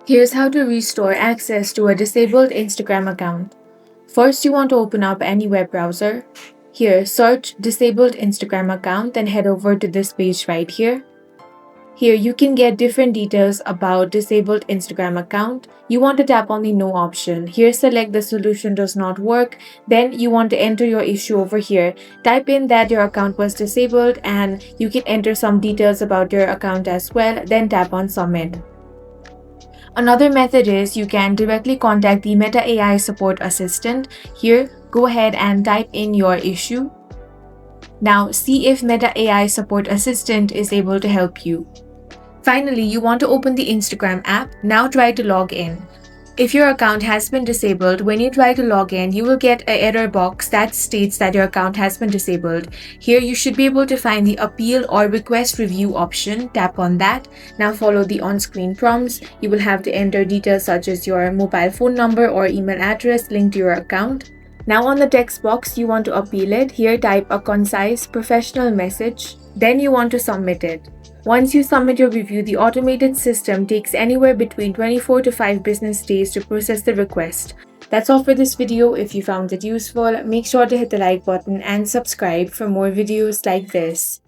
Here's how to restore access to a disabled Instagram account. First, you want to open up any web browser. Here, search disabled Instagram account, then head over to this page right here. Here, you can get different details about disabled Instagram account. You want to tap on the no option. Here, select the solution does not work. Then you want to enter your issue over here. Type in that your account was disabled and you can enter some details about your account as well. Then tap on submit. Another method is you can directly contact the Meta AI support assistant. Here, go ahead and type in your issue. Now, see if Meta AI support assistant is able to help you. Finally, you want to open the Instagram app. Now try to log in. If your account has been disabled, when you try to log in, you will get an error box that states that your account has been disabled. Here, you should be able to find the appeal or request review option. Tap on that. Now follow the on-screen prompts. You will have to enter details such as your mobile phone number or email address linked to your account. Now on the text box, you want to appeal it. Here, type a concise, professional message. Then you want to submit it. Once you submit your review, the automated system takes anywhere between 24 to 5 business days to process the request. That's all for this video. If you found it useful, make sure to hit the like button and subscribe for more videos like this.